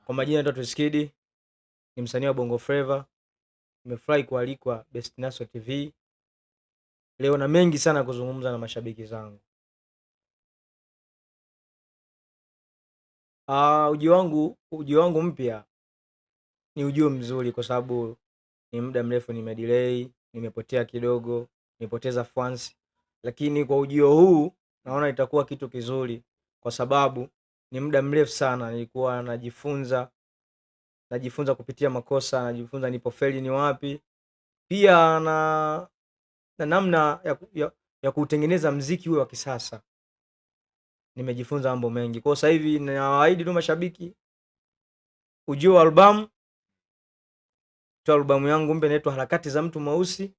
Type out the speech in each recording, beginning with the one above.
Kwa majina naitwa Tuskidi, ni msanii wa Bongo Flava. Nimefurahi kualikwa Best Naso TV. Leo na mengi sana kuzungumza na mashabiki zangu. Ujio wangu mpya ni ujio mzuri kwa sababu ni muda mrefu nimedelay, nimepotea kidogo, nimepoteza fans. Lakini kwa ujio huu naona itakuwa kitu kizuri kwa sababu ni muda mrefu sana nilikuwa najifunza kupitia makosa, najifunza nilipofeli ni wapi. Pia na namna ya kutengeneza mziki uwe wa kisasa. Nimejifunza mambo mengi. Kwa sasa hivi ninawaahidi tu mashabiki ujio wa albamu yangu mpya inaitwa Harakati za Mtu Mweusi.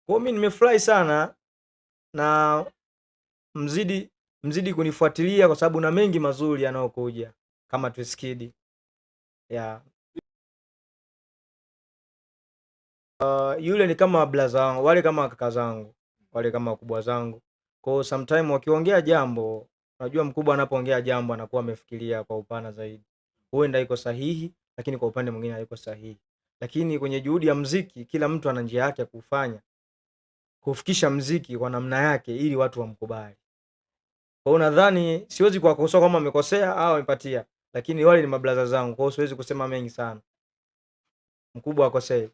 Kwa mimi nimefurahi sana na mzidi kunifuatilia kwa sababu na mengi mazuri yanayokuja kama Tuskidi. Yeah. Yule ni kama blaza wangu, wale kama kaka zangu, wale kama wakubwa zangu. Kwa sometime wakiongea jambo, unajua mkubwa anapoongea jambo anakuwa amefikiria kwa upana zaidi. Huenda iko sahihi, lakini kwa upande mwingine haiko sahihi. Lakini kwenye juhudi ya muziki, kila mtu ana njia yake ya kufanya, kufikisha muziki kwa namna yake ili watu wamkubali. Kwa hiyo nadhani siwezi kuwakosoa kama wamekosea au wamepatia, lakini wale ni mablaza zangu, kwa hiyo siwezi kusema mengi sana. Mkubwa akosei.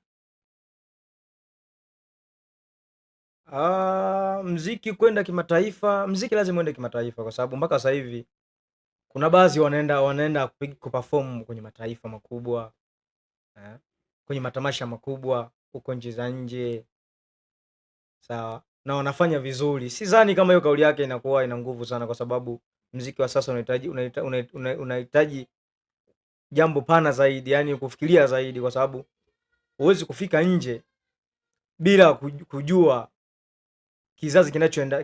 Mziki kwenda kimataifa, mziki lazima uende kimataifa kwa sababu mpaka sasa hivi kuna baadhi wanaenda kuperform kwenye mataifa makubwa, kwenye matamasha makubwa huko nchi za nje. Sawa, na wanafanya vizuri. Sidhani kama hiyo kauli yake inakuwa ina nguvu sana kwa sababu mziki wa sasa unahitaji jambo pana zaidi, yani kufikiria zaidi kwa sababu huwezi kufika nje bila kujua kizazi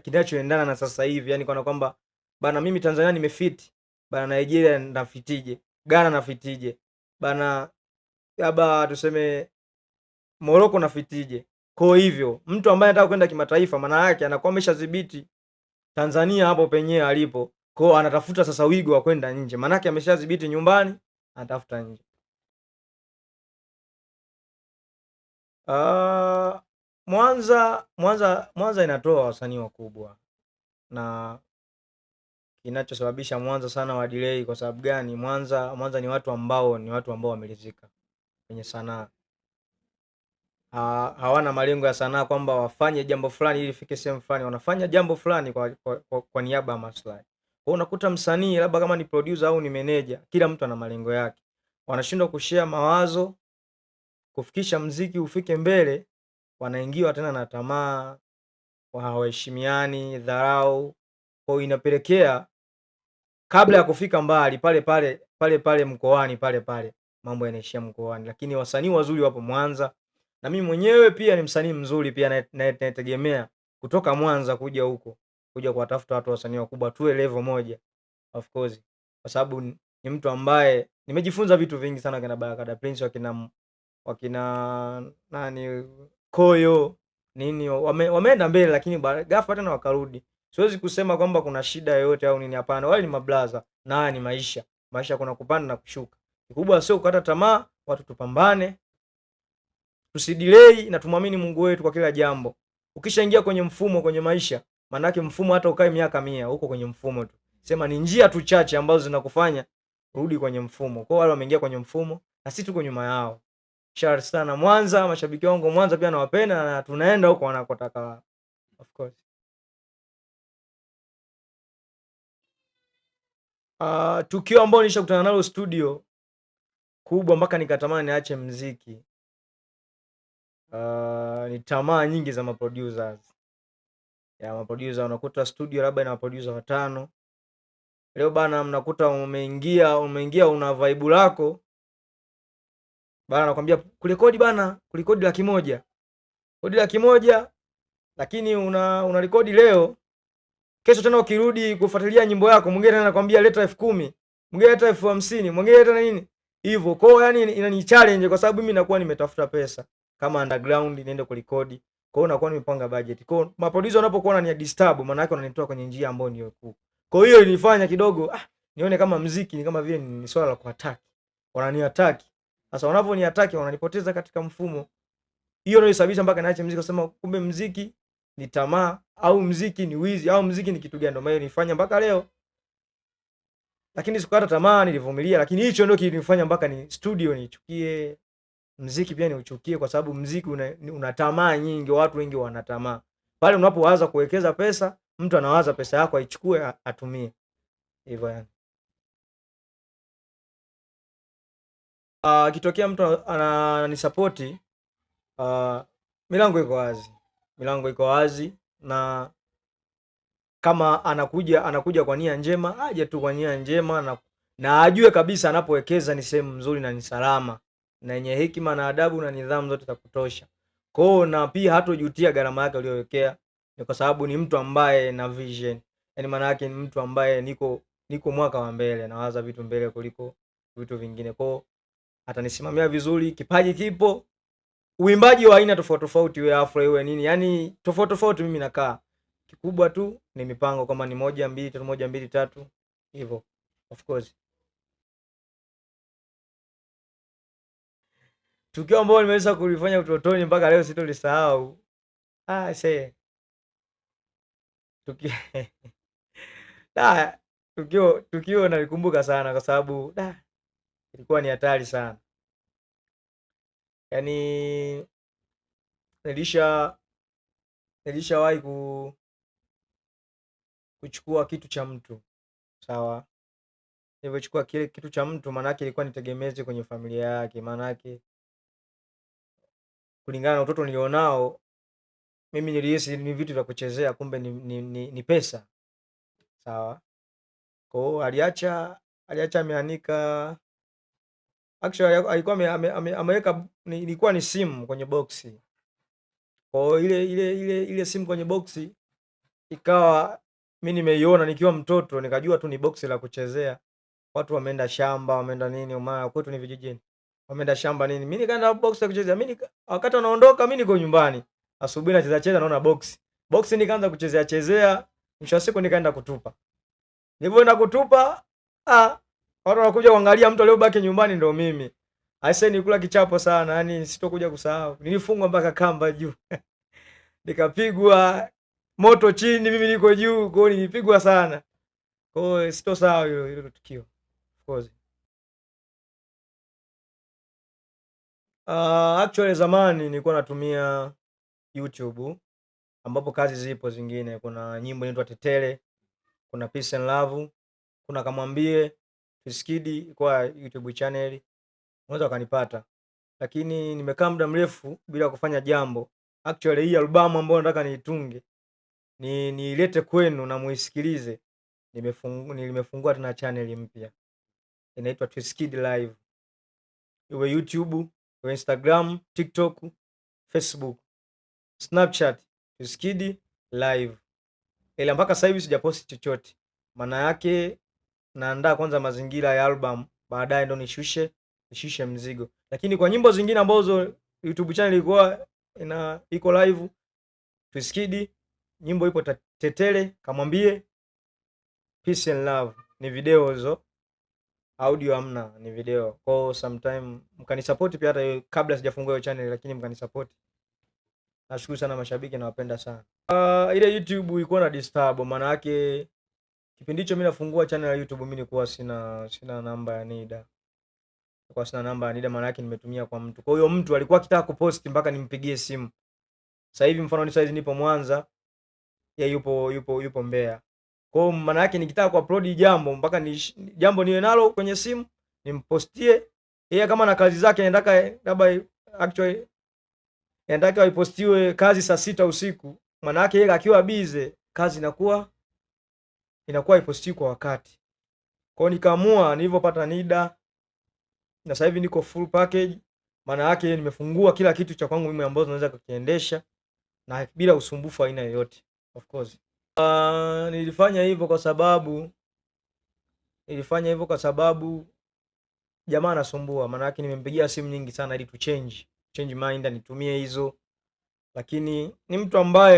kinachoendana na sasa hivi, yani kana kwamba bana mimi Tanzania nimefiti, bana Nigeria nafitije, Ghana nafitije, bana labda tuseme Morocco nafitije. Kwa hivyo mtu ambaye anataka kwenda kimataifa maana yake anakuwa ameshadhibiti Tanzania hapo penyewe alipo. Kwa hiyo anatafuta sasa wigo wa kwenda nje. Maana yake ameshadhibiti nyumbani, anatafuta nje. Mwanza inatoa wasanii wakubwa. Na kinachosababisha Mwanza sana wa delay kwa sababu gani? Mwanza ni watu ambao wameridhika kwenye sanaa. Hawana malengo ya sanaa kwamba wafanye jambo fulani ili ifike sehemu fulani. Wanafanya jambo fulani kwa niaba ya maslahi. Kwa unakuta msanii labda kama ni producer au ni manager, kila mtu ana malengo yake. Wanashindwa kushare mawazo, kufikisha mziki ufike mbele, wanaingiwa tena na tamaa, hawaheshimiani, dharau. Kwa inapelekea kabla ya kufika mbali pale mkoani pale mambo yanaishia mkoani. Lakini wasanii wazuri wapo Mwanza. Na mimi mwenyewe pia ni msanii mzuri pia nategemea kutoka Mwanza kuja huko, kuja kuwatafuta watu wasanii wakubwa tuwe level moja. Of course. Kwa sababu ni mtu ambaye nimejifunza vitu vingi sana kina Baraka Prince wakina nani Koyo nini wameenda mbele lakini ghafla tena wakarudi. Siwezi kusema kwamba kuna shida yoyote au nini, hapana. Wale ni mablaza na ni maisha. Maisha kuna kupanda na kushuka. Kikubwa sio kukata tamaa, watu tupambane. Tusidelay na tumwamini Mungu wetu kwa kila jambo. Ukishaingia kwenye mfumo kwenye maisha, maana yake mfumo hata ukae miaka 100 huko kwenye mfumo tu. Sema ni njia tu chache ambazo zinakufanya rudi kwenye mfumo. Kwa wale wameingia kwenye mfumo na sisi tuko nyuma yao. Share sana Mwanza, mashabiki wangu Mwanza pia nawapenda na tunaenda huko wanakotaka. Of course. Tukio ambalo nilishakutana nalo studio kubwa mpaka nikatamani niache muziki. Ni tamaa nyingi za maproducers. Ya maproducer unakuta studio labda ina maproducer 5. Leo bana mnakuta umeingia una vibe lako. Bana anakuambia kurekodi bana, kurekodi 100,000. Kodi 100,000 lakini una rekodi leo. Kesho tena ukirudi kufuatilia nyimbo yako, mwingine anakuambia leta 10,000, mwingine leta 50,000, mwingine leta nini? Hivyo. Kwa hiyo yani inani challenge kwa sababu mimi nakuwa nimetafuta pesa kama underground niende kurekodi. Kwa hiyo nakuwa nimepanga budget. Kwa hiyo maproducer wanapokuona ni disturb, maana yake wananitoa kwenye njia ambayo ni kuu. Kwa hiyo ilinifanya kidogo nione kama mziki ni kama vile ni swala la kuattack. Wananiattack. Sasa wanaponiattack wananipoteza katika mfumo. Hiyo ndio isababisha mpaka naache mziki, kusema kumbe mziki ni tamaa au mziki ni wizi au mziki ni kitu gani, ndio maana nifanya mpaka leo. Lakini sikukata tamaa, nilivumilia, lakini hicho ndio kilinifanya mpaka ni studio nichukie, mziki pia niuchukie, kwa sababu mziki una tamaa nyingi, watu wengi wana tamaa. Pale unapowaza kuwekeza pesa, mtu anawaza pesa yako aichukue atumie. Hivyo yani. Kitokea mtu ananisupport, milango iko wazi. Milango iko wazi, na kama anakuja kwa nia njema, aje tu kwa nia njema, na ajue kabisa anapowekeza ni sehemu nzuri na ni salama na yenye hekima na adabu na nidhamu zote za kutosha. Kwao na pia hatojutia gharama yake aliyowekea, ni kwa sababu ni mtu ambaye na vision. Yaani maana yake ni mtu ambaye niko mwaka wa mbele, nawaza vitu mbele kuliko vitu vingine. Kwao atanisimamia vizuri, kipaji kipo. Uimbaji wa aina tofauti tofauti, iwe afro iwe nini, yani tofauti tofauti mimi nakaa. Kikubwa tu ni mipango, kama ni 1 2 3 1 2 3 hivyo. Of course. Tukio ambalo nimeweza kulifanya utotoni mpaka leo sitolisahau. Tukio tukio nalikumbuka sana kwa sababu ilikuwa ni hatari sana. Yaani nilishawahi kuchukua kitu cha mtu. Sawa. Nilivyochukua kile kitu cha mtu, maana yake ilikuwa nitegemeze kwenye familia yake, maana yake kulingana na utoto nilionao mimi nilihisi ni vitu vya kuchezea, kumbe ni pesa. Sawa. Kwa hiyo aliacha ameanika, actually alikuwa ameweka, ilikuwa ni simu kwenye boksi. Kwa hiyo ile simu kwenye boksi ikawa mimi nimeiona nikiwa mtoto, nikajua tu ni boksi la kuchezea. Watu wameenda shamba, wameenda nini, maana kwetu ni vijijini. Wameenda shamba nini, mimi nikaenda box ya kuchezea. Mimi wakati wanaondoka mimi niko nyumbani. Asubuhi nacheza naona box nikaanza kuchezea, mwisho wa siku nikaenda kutupa. Nilipoenda kutupa, watu wanakuja kuangalia, mtu aliyobaki nyumbani ndio mimi. Aisee, nilikula kichapo sana, yani sitokuja kusahau. Nilifungwa mpaka kamba juu. Nikapigwa moto chini, mimi niko juu, kwa hiyo nilipigwa sana. Kwa hiyo sitosahau hilo tukio. Of course. Actually zamani nilikuwa natumia YouTube, ambapo kazi zipo zingine. Kuna nyimbo inaitwa Tetele, kuna Peace and Love, kuna Kamwambie, Tuskidi kwa YouTube channel. Unaweza ukanipata. Lakini nimekaa muda mrefu bila kufanya jambo. Actually hii albamu ambayo nataka niitunge, niilete kwenu na muisikilize. Nimefungua tena channel mpya. Inaitwa Tuskidi Live. Iwe YouTube, iwe Instagram, TikTok, Facebook, Snapchat, Tuskidi Live. Ila mpaka sasa hivi sijaposti chochote. Maana yake naandaa kwanza mazingira ya album, baadaye ndo nishushe mzigo. Lakini kwa nyimbo zingine ambazo YouTube channel ilikuwa iko live, Tuskidi, nyimbo ipo Tetele, Kamwambie, Peace and Love. Ni video hizo. Audio hamna, ni video. Kwa sometime mkanisupport pia, hata kabla sijafungua hiyo channel, lakini mkanisupport. Nashukuru sana mashabiki, nawapenda sana. Ile YouTube ilikuwa na disturb, maana yake kipindi hicho mimi nafungua channel ya YouTube, mimi nilikuwa sina namba ya NIDA. Kwa sina namba ya NIDA, maana yake nimetumia kwa mtu. Kwa hiyo mtu alikuwa akitaka kupost mpaka nimpigie simu. Sasa hivi mfano ni size nipo Mwanza, yeye yupo Mbeya. Kwa hiyo maana yake nikitaka kuupload jambo, mpaka jambo niwe nalo kwenye simu, nimpostie. Yeye kama na kazi zake anataka labda actually anataka ipostiwe kazi saa 6 usiku, maana yake yeye akiwa busy kazi inakuwa ipostiwi kwa wakati. Kwa hiyo nikaamua, nilipopata NIDA na sasa hivi niko full package, maana yake nimefungua kila kitu cha kwangu mimi ambacho naweza kukiendesha na bila usumbufu aina yoyote. Of course. Nilifanya hivyo kwa sababu jamaa anasumbua, maana yake nimempigia simu nyingi sana ili change mind, nitumie hizo. Lakini ni mtu ambaye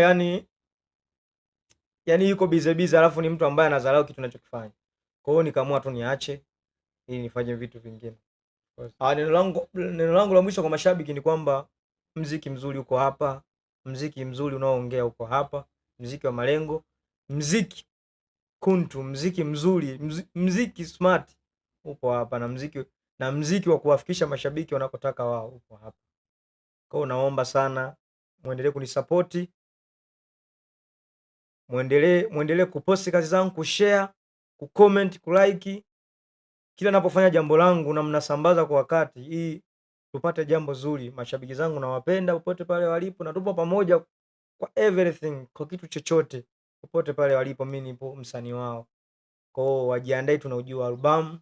yani yuko busy, alafu ni mtu ambaye anadharau kitu ninachokifanya. Kwa hiyo nikaamua tu niache ili nifanye vitu vingine. Neno langu la mwisho kwa mashabiki ni kwamba mziki mzuri uko hapa, mziki mzuri unaoongea uko hapa, mziki wa malengo, mziki kuntu, mziki mzuri, mziki smart upo hapa, na mziki wa kuwafikisha mashabiki wanakotaka wao upo hapa. Kwa hiyo naomba sana muendelee kunisapoti, muendelee kuposti kazi zangu, kushare, kucomment, kulike kila napofanya jambo langu, na mnasambaza kwa wakati hii tupate jambo zuri. Mashabiki zangu nawapenda popote pale walipo, na tupo pamoja kwa everything, kwa kitu chochote popote pale walipo, mimi nipo msanii wao. Kwa hiyo wajiandae, tunaujua albamu.